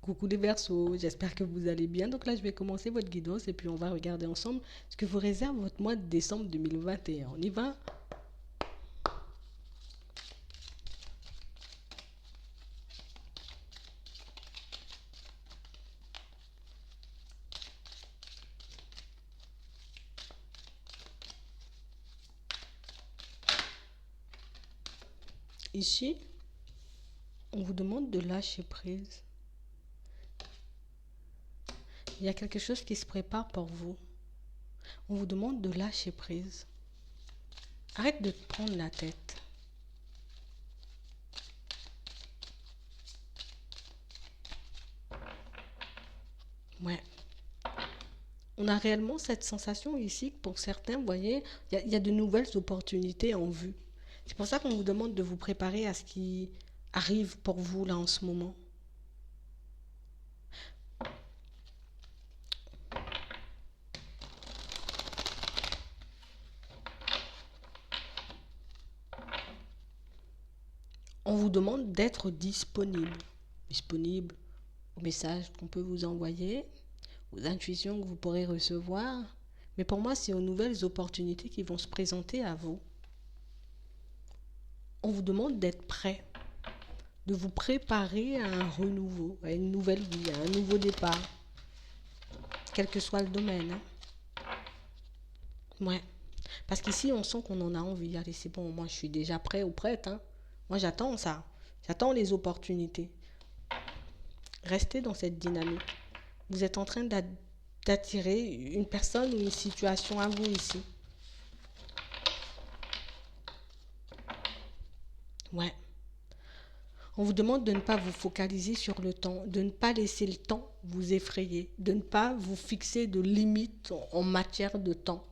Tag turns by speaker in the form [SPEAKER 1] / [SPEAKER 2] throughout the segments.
[SPEAKER 1] Coucou les Verseaux, j'espère que vous allez bien. Donc là, je vais commencer votre guidance et puis on va regarder ensemble ce que vous réserve votre mois de décembre 2021. On y va? Ici, on vous demande de lâcher prise. Il y a quelque chose qui se prépare pour vous. On vous demande de lâcher prise. Arrête de te prendre la tête. Ouais. On a réellement cette sensation ici que pour certains, vous voyez, il y a de nouvelles opportunités en vue. C'est pour ça qu'on vous demande de vous préparer à ce qui arrive pour vous là en ce moment. On vous demande d'être disponible. Disponible aux messages qu'on peut vous envoyer, aux intuitions que vous pourrez recevoir. Mais pour moi, c'est aux nouvelles opportunités qui vont se présenter à vous. On vous demande d'être prêt, de vous préparer à un renouveau, à une nouvelle vie, à un nouveau départ, quel que soit le domaine. Ouais. Parce qu'ici, on sent qu'on en a envie. Allez, c'est bon, moi, je suis déjà prêt ou prête. Moi, j'attends ça. J'attends les opportunités. Restez dans cette dynamique. Vous êtes en train d'attirer une personne ou une situation à vous ici. Ouais. On vous demande de ne pas vous focaliser sur le temps, de ne pas laisser le temps vous effrayer, de ne pas vous fixer de limites en matière de temps.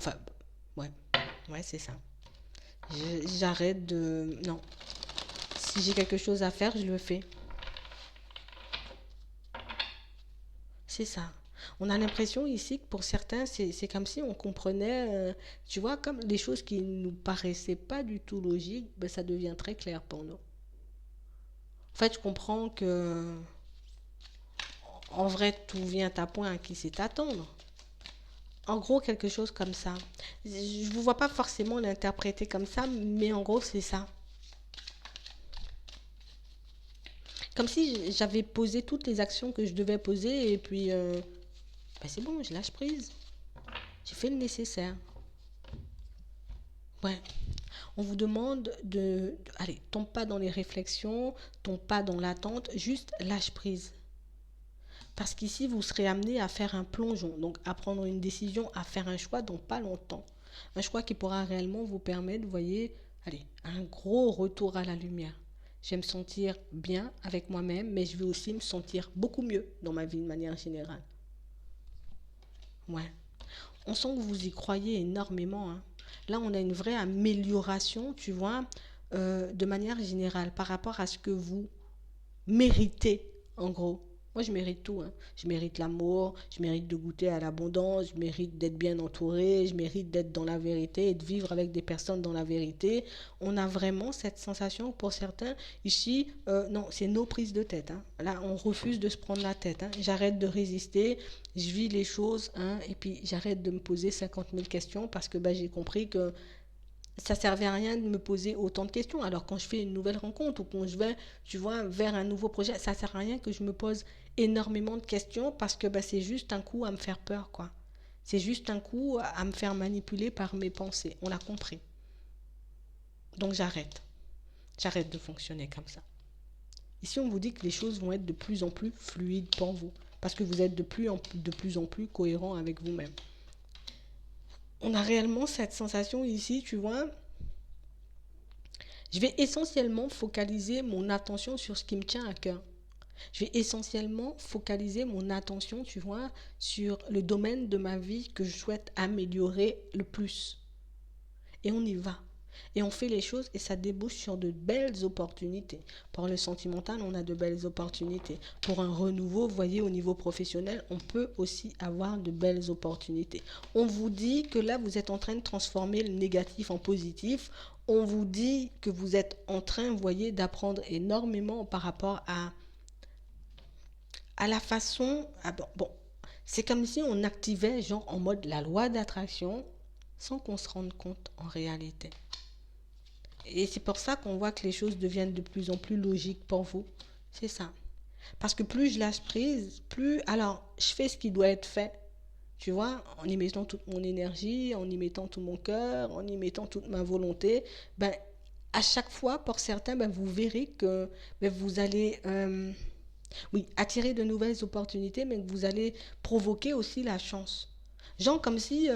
[SPEAKER 1] Enfin, ouais, ouais, c'est ça. J'arrête de... Non. Si j'ai quelque chose à faire, je le fais. C'est ça. On a l'impression ici que pour certains, c'est comme si on comprenait, tu vois, comme les choses qui ne nous paraissaient pas du tout logiques, ben, ça devient très clair pour nous. En fait, je comprends que, en vrai, tout vient à point à qui sait attendre. En gros, quelque chose comme ça. Je ne vous vois pas forcément l'interpréter comme ça, mais en gros, c'est ça. Comme si j'avais posé toutes les actions que je devais poser et puis, ben c'est bon, je lâche prise. J'ai fait le nécessaire. Ouais. On vous demande allez, tombe pas dans les réflexions, tombe pas dans l'attente, juste lâche prise. Parce qu'ici, vous serez amené à faire un plongeon, donc à prendre une décision, à faire un choix dans pas longtemps. Un choix qui pourra réellement vous permettre, vous voyez, allez, un gros retour à la lumière. Je vais me sentir bien avec moi-même, mais je vais aussi me sentir beaucoup mieux dans ma vie de manière générale. Ouais. On sent que vous y croyez énormément. Là, on a une vraie amélioration, tu vois, de manière générale par rapport à ce que vous méritez, en gros. Moi, je mérite tout. Je mérite l'amour, je mérite de goûter à l'abondance, je mérite d'être bien entouré, je mérite d'être dans la vérité et de vivre avec des personnes dans la vérité. On a vraiment cette sensation pour certains. Ici, non, c'est nos prises de tête. Là, on refuse de se prendre la tête. J'arrête de résister, je vis les choses et puis j'arrête de me poser 50 000 questions parce que j'ai compris que ça servait à rien de me poser autant de questions. Alors quand je fais une nouvelle rencontre ou quand je vais, tu vois, vers un nouveau projet, ça sert à rien que je me pose énormément de questions parce que c'est juste un coup à me faire peur, quoi. C'est juste un coup à me faire manipuler par mes pensées. On l'a compris. Donc j'arrête. J'arrête de fonctionner comme ça. Ici, on vous dit que les choses vont être de plus en plus fluides pour vous parce que vous êtes de plus en plus cohérent avec vous-même. On a réellement cette sensation ici, tu vois, je vais essentiellement focaliser mon attention sur ce qui me tient à cœur. Je vais essentiellement focaliser mon attention, tu vois, sur le domaine de ma vie que je souhaite améliorer le plus. Et on y va. Et on fait les choses et ça débouche sur de belles opportunités. Pour le sentimental, on a de belles opportunités. Pour un renouveau, vous voyez, au niveau professionnel, on peut aussi avoir de belles opportunités. On vous dit que là, vous êtes en train de transformer le négatif en positif. On vous dit que vous êtes en train, vous voyez, d'apprendre énormément par rapport à la façon... Ah bon, c'est comme si on activait, genre, en mode la loi d'attraction, sans qu'on se rende compte en réalité. Et c'est pour ça qu'on voit que les choses deviennent de plus en plus logiques pour vous. C'est ça. Parce que plus je lâche prise, plus... Alors, je fais ce qui doit être fait. Tu vois, en y mettant toute mon énergie, en y mettant tout mon cœur, en y mettant toute ma volonté, ben, à chaque fois, pour certains, ben, vous verrez que ben, vous allez oui, attirer de nouvelles opportunités, mais que vous allez provoquer aussi la chance. Genre comme si,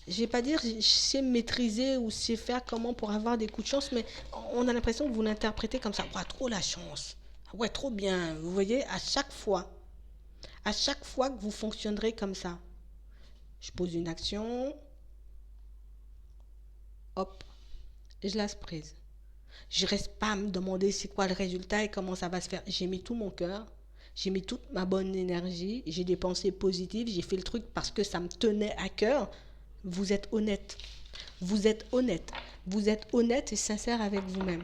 [SPEAKER 1] je vais pas dire je sais maîtriser ou je sais faire comment pour avoir des coups de chance, mais on a l'impression que vous l'interprétez comme ça. Ouais, trop la chance. Ouais, trop bien. Vous voyez, à chaque fois que vous fonctionnerez comme ça, je pose une action, hop, je laisse prise. Je reste pas à me demander c'est quoi le résultat et comment ça va se faire. J'ai mis tout mon cœur, j'ai mis toute ma bonne énergie, j'ai des pensées positives, j'ai fait le truc parce que ça me tenait à cœur. Vous êtes honnête. Vous êtes honnête. Vous êtes honnête et sincère avec vous-même.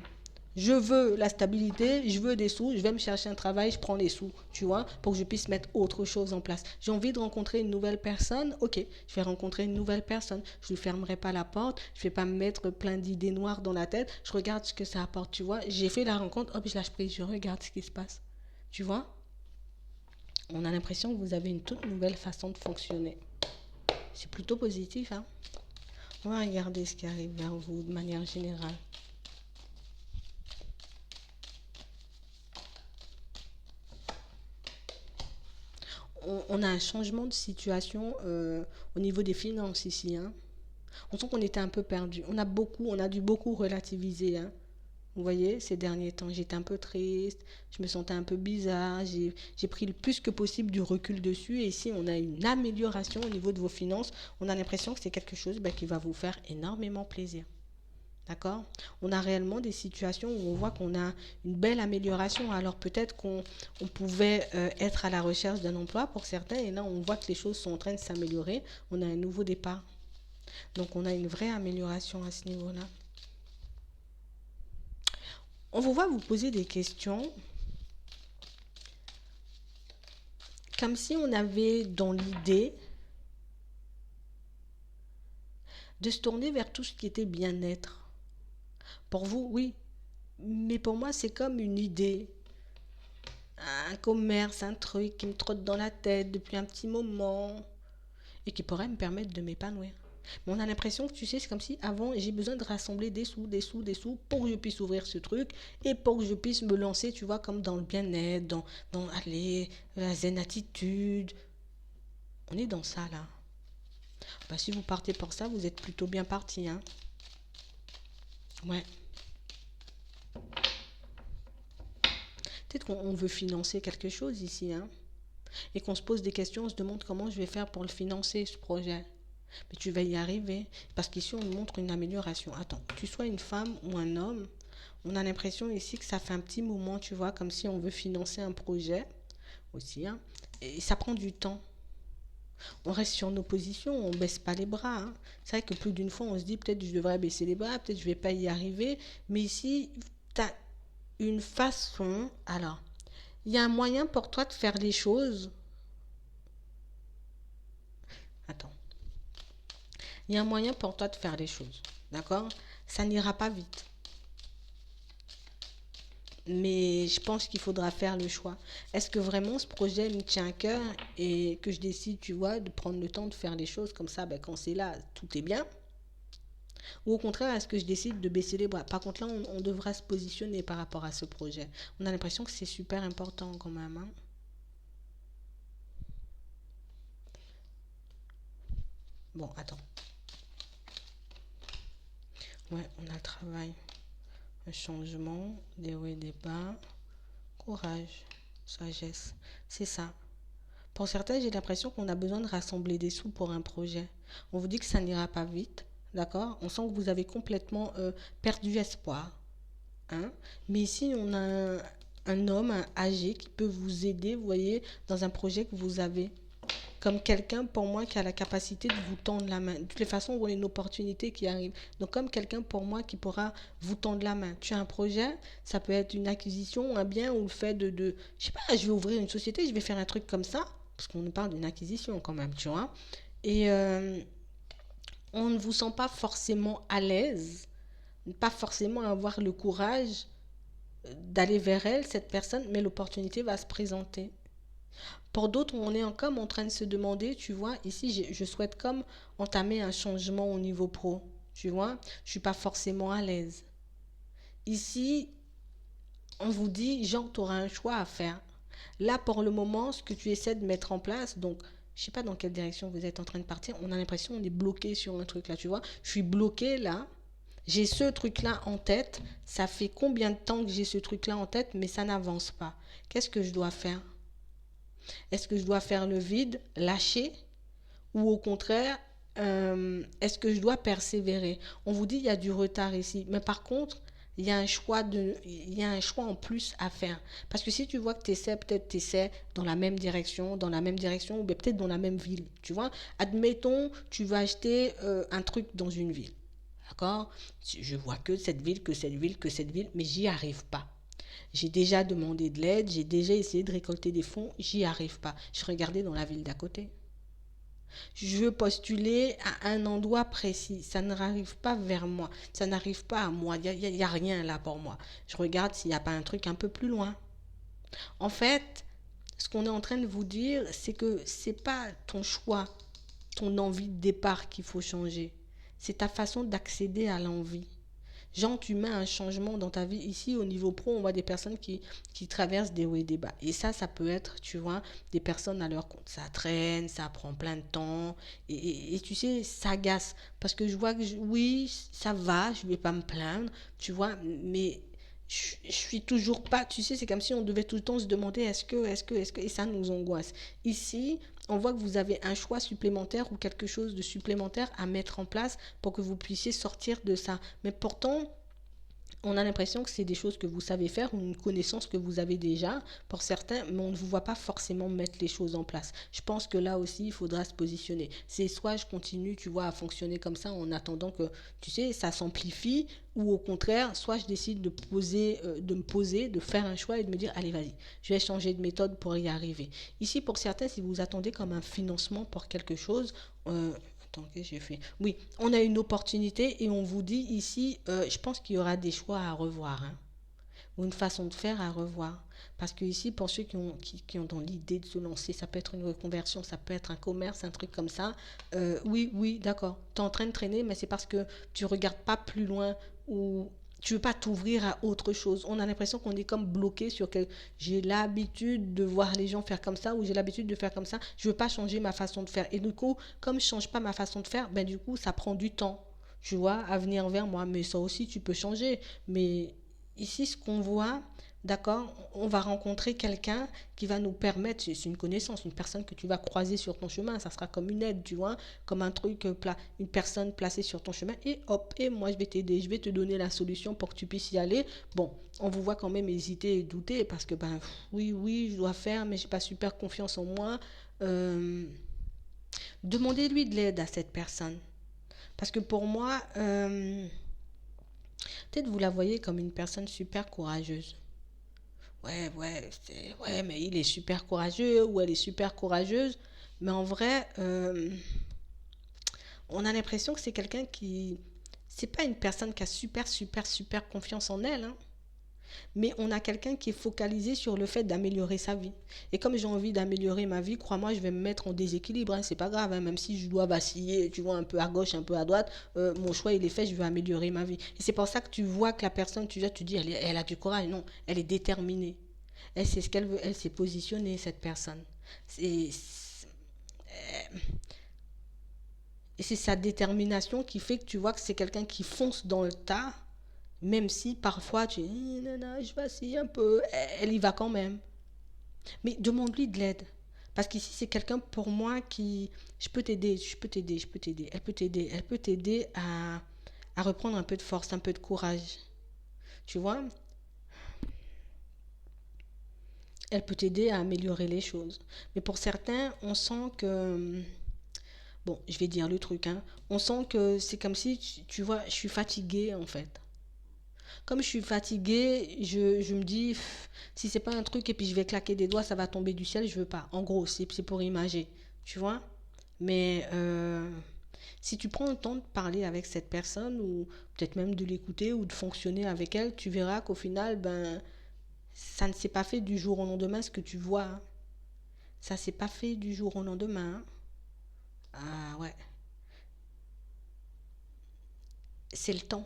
[SPEAKER 1] Je veux la stabilité, je veux des sous, je vais me chercher un travail, je prends les sous, tu vois, pour que je puisse mettre autre chose en place. J'ai envie de rencontrer une nouvelle personne, ok, je vais rencontrer une nouvelle personne. Je ne fermerai pas la porte, je ne vais pas me mettre plein d'idées noires dans la tête, je regarde ce que ça apporte, tu vois. J'ai fait la rencontre, hop, je lâche prise, je regarde ce qui se passe. Tu vois, on a l'impression que vous avez une toute nouvelle façon de fonctionner. C'est plutôt positif, hein. On va regarder ce qui arrive vers vous de manière générale. On a un changement de situation au niveau des finances ici, hein. On sent qu'on était un peu perdu. On a dû beaucoup relativiser, hein. Vous voyez, ces derniers temps, j'étais un peu triste, je me sentais un peu bizarre, j'ai pris le plus que possible du recul dessus. Et ici, on a une amélioration au niveau de vos finances. On a l'impression que c'est quelque chose qui va vous faire énormément plaisir. D'accord. On a réellement des situations où on voit qu'on a une belle amélioration. Alors peut-être qu'on pouvait être à la recherche d'un emploi pour certains. Et là, on voit que les choses sont en train de s'améliorer. On a un nouveau départ. Donc on a une vraie amélioration à ce niveau-là. On vous voit vous poser des questions comme si on avait dans l'idée de se tourner vers tout ce qui était bien-être. Pour vous, oui. Mais pour moi, c'est comme une idée. Un commerce, un truc qui me trotte dans la tête depuis un petit moment et qui pourrait me permettre de m'épanouir. Mais on a l'impression que tu sais, c'est comme si avant j'ai besoin de rassembler des sous, des sous, des sous pour que je puisse ouvrir ce truc et pour que je puisse me lancer, tu vois, comme dans le bien-être, dans allez, la zen attitude. On est dans ça là. Bah, si vous partez pour ça, vous êtes plutôt bien parti, hein. Ouais. Peut-être qu'on veut financer quelque chose ici, hein. Et qu'on se pose des questions, on se demande comment je vais faire pour le financer, ce projet. Mais tu vas y arriver. Parce qu'ici, on nous montre une amélioration. Attends, que tu sois une femme ou un homme, on a l'impression ici que ça fait un petit moment, tu vois, comme si on veut financer un projet aussi, hein. Et ça prend du temps. On reste sur nos positions, on ne baisse pas les bras, hein. C'est vrai que plus d'une fois, on se dit peut-être je devrais baisser les bras, peut-être je ne vais pas y arriver. Mais ici, tu as une façon. Alors, il y a un moyen pour toi de faire les choses. Attends. Il y a un moyen pour toi de faire les choses. D'accord. Ça n'ira pas vite. Mais je pense qu'il faudra faire le choix. Est-ce que vraiment ce projet me tient à cœur et que je décide, tu vois, de prendre le temps de faire les choses comme ça, quand c'est là, tout est bien. Ou au contraire, est-ce que je décide de baisser les bras? Par contre, là, on devra se positionner par rapport à ce projet. On a l'impression que c'est super important quand même, hein. Bon, attends. Ouais, on a le travail. Un changement, des hauts et des bas. Courage, sagesse. C'est ça. Pour certains, j'ai l'impression qu'on a besoin de rassembler des sous pour un projet. On vous dit que ça n'ira pas vite, d'accord? On sent que vous avez complètement perdu espoir, hein? Mais ici, on a un homme âgé qui peut vous aider, vous voyez, dans un projet que vous avez. comme quelqu'un pour moi qui a la capacité de vous tendre la main. De toutes les façons, on a une opportunité qui arrive. Donc comme quelqu'un pour moi qui pourra vous tendre la main. Tu as un projet, ça peut être une acquisition, un bien ou le fait je sais pas, je vais ouvrir une société, je vais faire un truc comme ça, parce qu'on nous parle d'une acquisition quand même, tu vois. Et on ne vous sent pas forcément à l'aise, pas forcément avoir le courage d'aller vers elle, cette personne, mais l'opportunité va se présenter. Pour d'autres, on est comme en train de se demander, tu vois, ici, je souhaite comme entamer un changement au niveau pro, tu vois, je suis pas forcément à l'aise. Ici, on vous dit, genre, tu auras un choix à faire. Là, pour le moment, ce que tu essaies de mettre en place, donc, je sais pas dans quelle direction vous êtes en train de partir, on a l'impression qu'on est bloqué sur un truc là, tu vois. Je suis bloqué là, j'ai ce truc-là en tête, ça fait combien de temps que j'ai ce truc-là en tête, mais ça n'avance pas. Qu'est-ce que je dois faire? Est-ce que je dois faire le vide, lâcher, ou au contraire, est-ce que je dois persévérer? On vous dit il y a du retard ici, mais par contre, il y a un choix en plus à faire. Parce que si tu vois que tu essaies, peut-être tu essaies dans la même direction, ou peut-être dans la même ville. Tu vois, admettons, tu vas acheter un truc dans une ville. D'accord? Je vois que cette ville, que cette ville, que cette ville, mais j'y arrive pas. J'ai déjà demandé de l'aide, j'ai déjà essayé de récolter des fonds, j'y arrive pas. Je regardais dans la ville d'à côté. Je veux postuler à un endroit précis. Ça n'arrive pas vers moi. Ça n'arrive pas à moi. Il y a rien là pour moi. Je regarde s'il n'y a pas un truc un peu plus loin. En fait, ce qu'on est en train de vous dire, c'est que c'est pas ton choix, ton envie de départ qu'il faut changer. C'est ta façon d'accéder à l'envie. Genre, tu mets un changement dans ta vie. Ici, au niveau pro, on voit des personnes qui traversent des hauts et des bas. Et ça peut être, tu vois, des personnes à leur compte. Ça traîne, ça prend plein de temps. Et tu sais, ça agace. Parce que je vois que, oui, ça va, je ne vais pas me plaindre, tu vois, mais je suis toujours pas, tu sais, c'est comme si on devait tout le temps se demander est-ce que, et ça nous angoisse. Ici, on voit que vous avez un choix supplémentaire ou quelque chose de supplémentaire à mettre en place pour que vous puissiez sortir de ça. Mais pourtant, on a l'impression que c'est des choses que vous savez faire ou une connaissance que vous avez déjà pour certains, mais on ne vous voit pas forcément mettre les choses en place. Je pense que là aussi, il faudra se positionner. C'est soit je continue, tu vois, à fonctionner comme ça en attendant que, tu sais, ça s'amplifie, ou au contraire, soit je décide de me poser, de faire un choix et de me dire, allez, vas-y, je vais changer de méthode pour y arriver. Ici, pour certains, si vous attendez comme un financement pour quelque chose, attends, qu'est-ce que j'ai fait? Oui, on a une opportunité et on vous dit ici, je pense qu'il y aura des choix à revoir, hein, ou une façon de faire à revoir. Parce que ici, pour ceux qui ont dans l'idée de se lancer, ça peut être une reconversion, ça peut être un commerce, un truc comme ça. Oui, oui, d'accord. Tu es en train de traîner, mais c'est parce que tu regardes pas plus loin ou tu veux pas t'ouvrir à autre chose. On a l'impression qu'on est comme bloqué sur que j'ai l'habitude de voir les gens faire comme ça ou j'ai l'habitude de faire comme ça. Je veux pas changer ma façon de faire. Et du coup, comme je change pas ma façon de faire, ben du coup, ça prend du temps, tu vois, à venir vers moi. Mais ça aussi, tu peux changer. Mais ici, ce qu'on voit, d'accord, on va rencontrer quelqu'un qui va nous permettre, c'est une connaissance, une personne que tu vas croiser sur ton chemin, ça sera comme une aide, tu vois, comme un truc, une personne placée sur ton chemin, et hop, et moi je vais t'aider, je vais te donner la solution pour que tu puisses y aller. Bon, on vous voit quand même hésiter et douter, parce que ben oui, oui, je dois faire, mais j'ai pas super confiance en moi. Euh, Demandez-lui de l'aide à cette personne. Parce que pour moi, peut-être vous la voyez comme une personne super courageuse. Ouais, ouais, ouais, mais il est super courageux ou elle est super courageuse. Mais en vrai, on a l'impression que c'est quelqu'un qui... C'est pas une personne qui a super, super, super confiance en elle, hein. Mais on a quelqu'un qui est focalisé sur le fait d'améliorer sa vie. Et comme j'ai envie d'améliorer ma vie, crois-moi, je vais me mettre en déséquilibre, hein, c'est pas grave, hein, même si je dois vaciller, tu vois, un peu à gauche, un peu à droite, mon choix il est fait, je vais améliorer ma vie. Et c'est pour ça que tu vois que la personne, tu dis, elle a du courage, non, elle est déterminée. Elle sait ce qu'elle veut, elle s'est positionnée, cette personne. C'est, et c'est sa détermination qui fait que tu vois que c'est quelqu'un qui fonce dans le tas, même si parfois tu dis, nana, je vacille un peu, elle y va quand même. Mais demande-lui de l'aide. Parce qu'ici, c'est quelqu'un pour moi qui... Je peux t'aider, je peux t'aider, je peux t'aider. Elle peut t'aider à reprendre un peu de force, un peu de courage. Tu vois. Elle peut t'aider à améliorer les choses. Mais pour certains, on sent que... Bon, je vais dire le truc, hein. On sent que c'est comme si, tu vois, je suis fatiguée en fait. Comme je suis fatiguée, je me dis, si c'est pas un truc et puis je vais claquer des doigts, ça va tomber du ciel, je veux pas. En gros, c'est pour imager, tu vois. Mais si tu prends le temps de parler avec cette personne ou peut-être même de l'écouter ou de fonctionner avec elle, tu verras qu'au final, ben, ça ne s'est pas fait du jour au lendemain ce que tu vois, hein. Ça s'est pas fait du jour au lendemain, hein. Ah ouais, c'est le temps.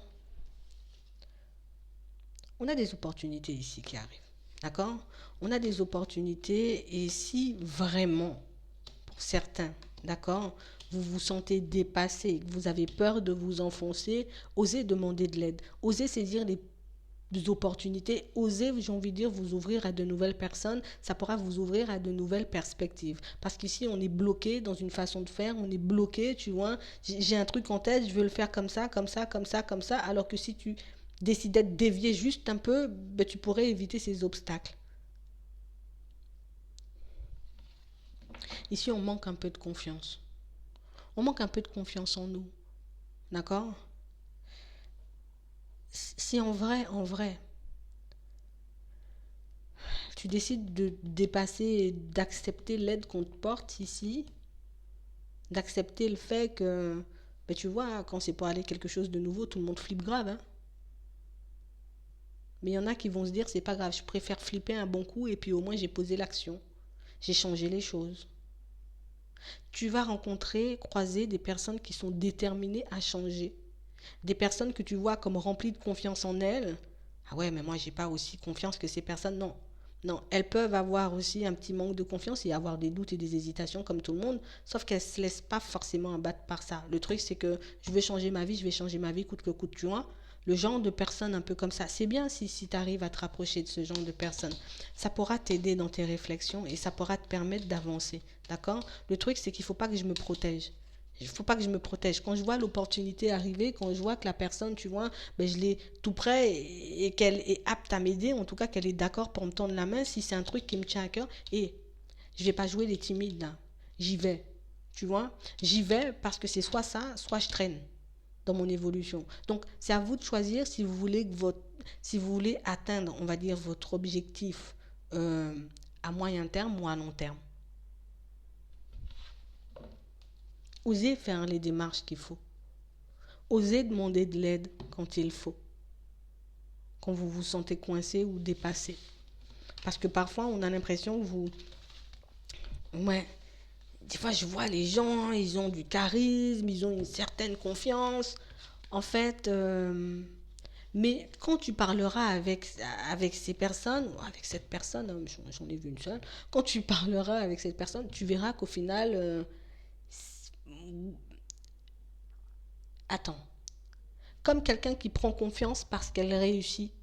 [SPEAKER 1] On a des opportunités ici qui arrivent. D'accord? On a des opportunités et si vraiment, pour certains, d'accord, vous vous sentez dépassé, que vous avez peur de vous enfoncer, osez demander de l'aide. Osez saisir les opportunités, osez, j'ai envie de dire, vous ouvrir à de nouvelles personnes, ça pourra vous ouvrir à de nouvelles perspectives. Parce qu'ici, on est bloqué dans une façon de faire, on est bloqué, tu vois, j'ai un truc en tête, je veux le faire comme ça, comme ça, comme ça, comme ça, alors que si tu décidais de dévier juste un peu, ben, tu pourrais éviter ces obstacles. Ici, on manque un peu de confiance. On manque un peu de confiance en nous, d'accord? Si en vrai, tu décides de dépasser et d'accepter l'aide qu'on te porte ici, d'accepter le fait que, ben tu vois, quand c'est pour aller quelque chose de nouveau, tout le monde flippe grave, hein. Mais il y en a qui vont se dire, c'est pas grave, je préfère flipper un bon coup et puis au moins j'ai posé l'action. J'ai changé les choses. Tu vas rencontrer, croiser des personnes qui sont déterminées à changer. Des personnes que tu vois comme remplies de confiance en elles. Ah ouais, mais moi j'ai pas aussi confiance que ces personnes. Non. Non, elles peuvent avoir aussi un petit manque de confiance et avoir des doutes et des hésitations comme tout le monde, sauf qu'elles ne se laissent pas forcément abattre par ça. Le truc, c'est que je vais changer ma vie, je vais changer ma vie coûte que coûte, tu vois. Le genre de personne un peu comme ça, c'est bien si tu arrives à te rapprocher de ce genre de personne. Ça pourra t'aider dans tes réflexions et ça pourra te permettre d'avancer, d'accord? Le truc, c'est qu'il ne faut pas que je me protège. Il ne faut pas que je me protège. Quand je vois l'opportunité arriver, quand je vois que la personne, tu vois, ben je l'ai tout près et qu'elle est apte à m'aider, en tout cas qu'elle est d'accord pour me tendre la main, si c'est un truc qui me tient à cœur, et je ne vais pas jouer les timides là. J'y vais. Tu vois? J'y vais parce que c'est soit ça, soit je traîne dans mon évolution. Donc, c'est à vous de choisir si vous voulez si vous voulez atteindre, on va dire, votre objectif euh, à moyen terme ou à long terme. Osez faire les démarches qu'il faut. Osez demander de l'aide quand il faut. Quand vous vous sentez coincé ou dépassé. Parce que parfois, on a l'impression que vous... Ouais, des fois, je vois les gens, ils ont du charisme, ils ont une certaine confiance. En fait, mais quand tu parleras avec ces personnes, ou avec cette personne, hein, j'en ai vu une seule, quand tu parleras avec cette personne, tu verras qu'au final, attends, comme quelqu'un qui prend confiance parce qu'elle réussit.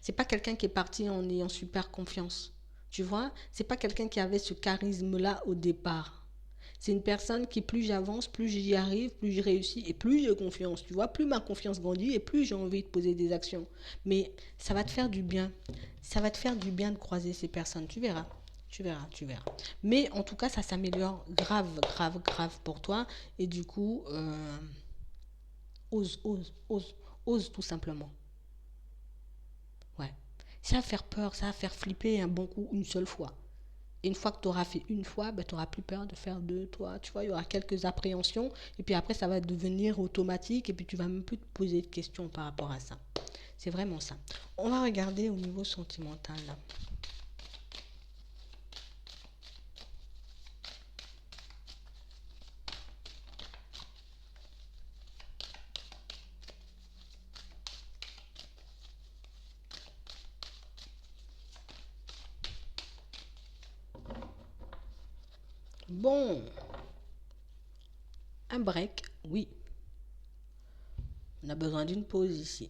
[SPEAKER 1] C'est pas quelqu'un qui est parti en ayant super confiance. Tu vois, c'est pas quelqu'un qui avait ce charisme-là au départ. C'est une personne qui, plus j'avance, plus j'y arrive, plus je réussis et plus j'ai confiance. Tu vois, plus ma confiance grandit et plus j'ai envie de poser des actions. Mais ça va te faire du bien. Ça va te faire du bien de croiser ces personnes. Tu verras. Tu verras, tu verras. Mais en tout cas, ça s'améliore grave, grave, grave pour toi. Et du coup, ose, ose, ose, ose tout simplement. Ouais. Ça va faire peur, ça va faire flipper un bon coup une seule fois. Et une fois que tu auras fait une fois, ben, tu n'auras plus peur de faire deux, toi. Tu vois, il y aura quelques appréhensions. Et puis après, ça va devenir automatique. Et puis tu vas même plus te poser de questions par rapport à ça. C'est vraiment ça. On va regarder au niveau sentimental, là. Bon, un break, oui. On a besoin d'une pause ici.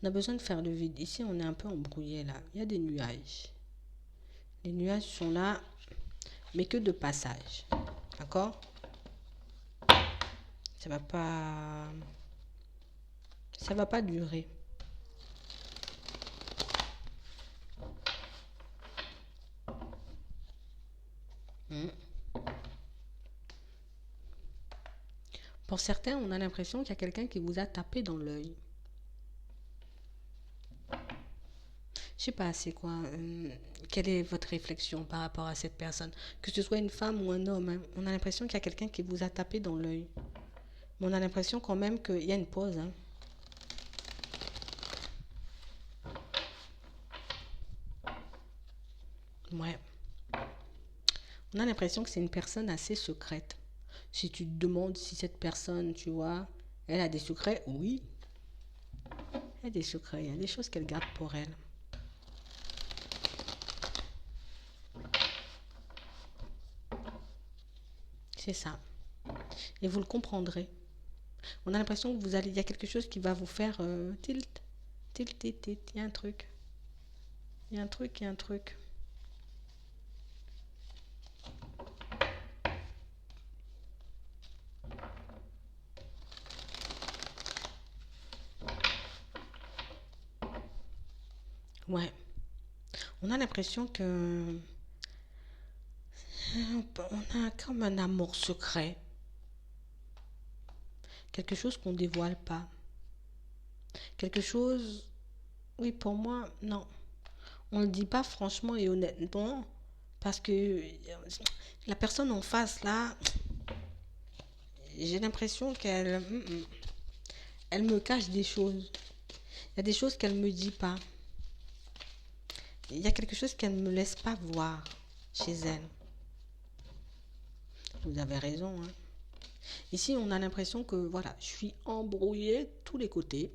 [SPEAKER 1] On a besoin de faire le vide. Ici, on est un peu embrouillé, là. Il y a des nuages. Les nuages sont là, mais que de passage. D'accord? Ça va pas... Ça va pas durer. Pour certains, on a l'impression qu'il y a quelqu'un qui vous a tapé dans l'œil. Je sais pas, c'est quoi, quelle est votre réflexion par rapport à cette personne? Que ce soit une femme ou un homme, hein, on a l'impression qu'il y a quelqu'un qui vous a tapé dans l'œil. Mais on a l'impression quand même qu'il y a une pause, hein. Ouais. On a l'impression que c'est une personne assez secrète. Si tu te demandes si cette personne, tu vois, elle a des secrets, oui, elle a des secrets, il y a des choses qu'elle garde pour elle. C'est ça. Et vous le comprendrez. On a l'impression que il y a quelque chose qui va vous faire tilt, tilt, tilt, tilt. Il y a un truc. Il y a un truc, il y a un truc. Ouais. On a l'impression que on a comme un amour secret, quelque chose qu'on dévoile pas, quelque chose. Oui, pour moi, non. On le dit pas franchement et honnêtement parce que la personne en face là, j'ai l'impression elle me cache des choses. Il y a des choses qu'elle me dit pas. Il y a quelque chose qu'elle ne me laisse pas voir chez elle. Vous avez raison, hein. Ici, on a l'impression que voilà, je suis embrouillée de tous les côtés.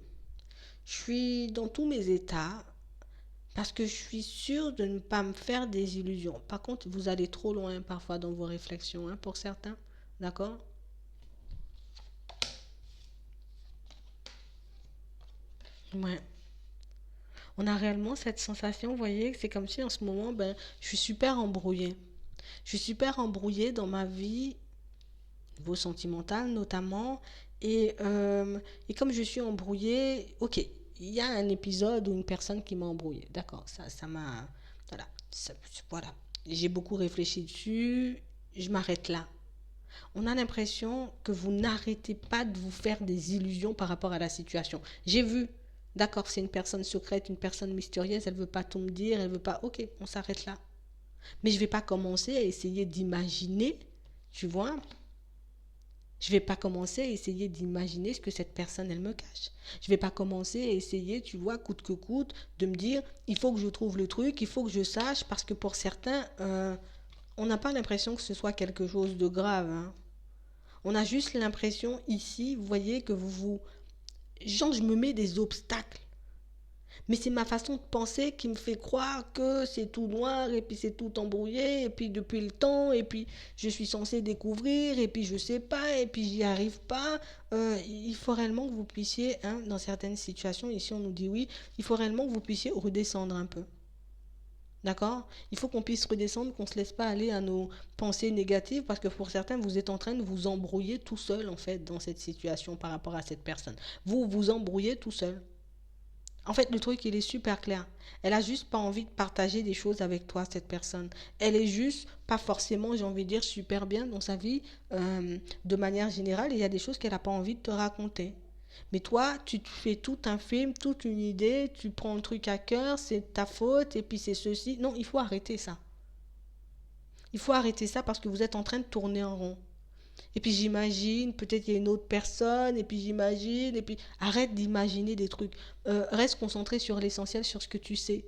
[SPEAKER 1] Je suis dans tous mes états parce que je suis sûre de ne pas me faire des illusions. Par contre, vous allez trop loin parfois dans vos réflexions, hein, pour certains. D'accord? Ouais. On a réellement cette sensation, vous voyez, c'est comme si en ce moment, ben, je suis super embrouillée. Je suis super embrouillée dans ma vie, niveau sentimental notamment. Et comme je suis embrouillée, ok, il y a un épisode où une personne qui m'a embrouillée. D'accord, ça m'a. Voilà, voilà. J'ai beaucoup réfléchi dessus, je m'arrête là. On a l'impression que vous n'arrêtez pas de vous faire des illusions par rapport à la situation. J'ai vu, d'accord, c'est une personne secrète, une personne mystérieuse, elle ne veut pas tout me dire, elle veut pas. Ok, on s'arrête là. Mais je ne vais pas commencer à essayer d'imaginer, tu vois, je ne vais pas commencer à essayer d'imaginer ce que cette personne, elle me cache. Je ne vais pas commencer à essayer, tu vois, coûte que coûte, de me dire, il faut que je trouve le truc, il faut que je sache, parce que pour certains, on n'a pas l'impression que ce soit quelque chose de grave, hein. On a juste l'impression ici, vous voyez, que genre, je me mets des obstacles. Mais c'est ma façon de penser qui me fait croire que c'est tout noir et puis c'est tout embrouillé et puis depuis le temps et puis je suis censée découvrir et puis je sais pas et puis j'y arrive pas. Il faut réellement que vous puissiez, hein, dans certaines situations, ici on nous dit oui, il faut réellement que vous puissiez redescendre un peu. D'accord? Il faut qu'on puisse redescendre, qu'on ne se laisse pas aller à nos pensées négatives parce que pour certains, vous êtes en train de vous embrouiller tout seul en fait dans cette situation par rapport à cette personne. Vous vous embrouillez tout seul. En fait, le truc, il est super clair. Elle a juste pas envie de partager des choses avec toi, cette personne. Elle est juste pas forcément, j'ai envie de dire, super bien dans sa vie de manière générale. Il y a des choses qu'elle n'a pas envie de te raconter. Mais toi, tu te fais tout un film, toute une idée, tu prends le truc à cœur, c'est ta faute, et puis c'est ceci. Non, il faut arrêter ça. Il faut arrêter ça parce que vous êtes en train de tourner en rond. Et puis j'imagine, peut-être qu'il y a une autre personne, et puis j'imagine, et puis arrête d'imaginer des trucs. Reste concentré sur l'essentiel, sur ce que tu sais.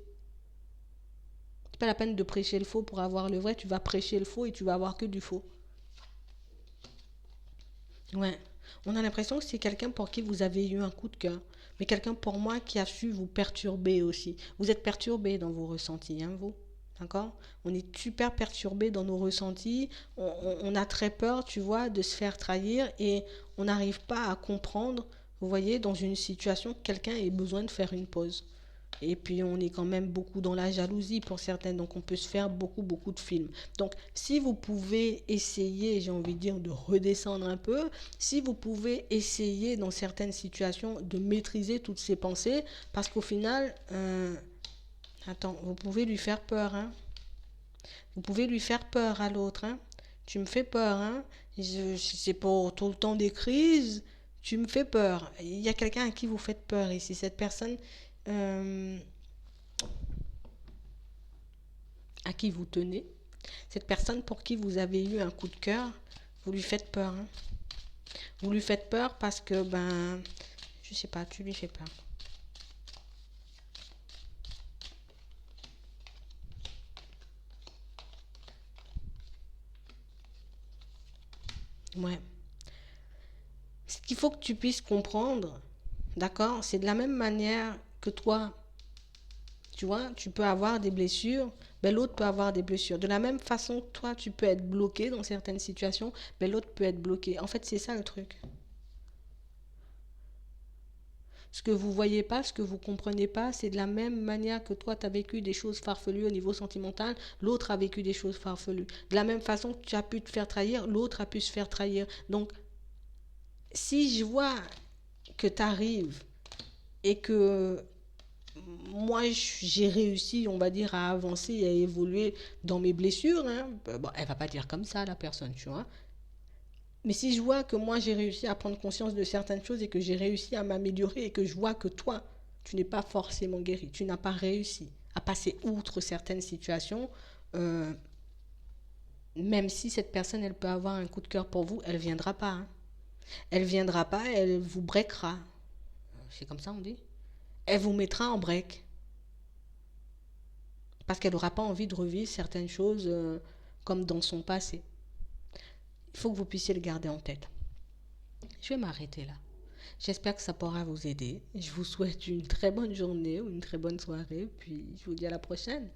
[SPEAKER 1] C'est pas la peine de prêcher le faux pour avoir le vrai, tu vas prêcher le faux et tu vas avoir que du faux. Ouais. On a l'impression que c'est quelqu'un pour qui vous avez eu un coup de cœur. Mais quelqu'un pour moi qui a su vous perturber aussi. Vous êtes perturbé dans vos ressentis, hein, vous? D'accord? On est super perturbé dans nos ressentis. On a très peur, tu vois, de se faire trahir et on n'arrive pas à comprendre, vous voyez, dans une situation que quelqu'un ait besoin de faire une pause. Et puis on est quand même beaucoup dans la jalousie pour certains, donc on peut se faire beaucoup, beaucoup de films. Donc si vous pouvez essayer, j'ai envie de dire, de redescendre un peu, si vous pouvez essayer dans certaines situations de maîtriser toutes ces pensées, parce qu'au final, attends, vous pouvez lui faire peur, hein. Vous pouvez lui faire peur à l'autre, hein. Tu me fais peur, hein. C'est pour tout le temps des crises. Tu me fais peur. Il y a quelqu'un à qui vous faites peur ici. Cette personne euh, à qui vous tenez. Cette personne pour qui vous avez eu un coup de cœur, vous lui faites peur, hein. Vous lui faites peur parce que, ben, je sais pas, tu lui fais peur. Ouais. Ce qu'il faut que tu puisses comprendre, d'accord, c'est de la même manière que toi, tu vois, tu peux avoir des blessures, ben l'autre peut avoir des blessures. De la même façon que toi, tu peux être bloqué dans certaines situations, ben l'autre peut être bloqué. En fait, c'est ça le truc. Ce que vous voyez pas, ce que vous comprenez pas, c'est de la même manière que toi, tu as vécu des choses farfelues au niveau sentimental, l'autre a vécu des choses farfelues. De la même façon que tu as pu te faire trahir, l'autre a pu se faire trahir. Donc, si je vois que tu arrives et que moi j'ai réussi, on va dire, à avancer et à évoluer dans mes blessures, hein, bon, elle va pas dire comme ça la personne, tu vois. Mais si je vois que moi j'ai réussi à prendre conscience de certaines choses et que j'ai réussi à m'améliorer et que je vois que toi, tu n'es pas forcément guéri, tu n'as pas réussi à passer outre certaines situations, euh, même si cette personne, elle peut avoir un coup de cœur pour vous, elle viendra pas, hein. Elle viendra pas, elle vous breakera. C'est comme ça on dit. Elle vous mettra en break. Parce qu'elle n'aura pas envie de revivre certaines choses comme dans son passé. Il faut que vous puissiez le garder en tête. Je vais m'arrêter là. J'espère que ça pourra vous aider. Je vous souhaite une très bonne journée ou une très bonne soirée. Puis je vous dis à la prochaine.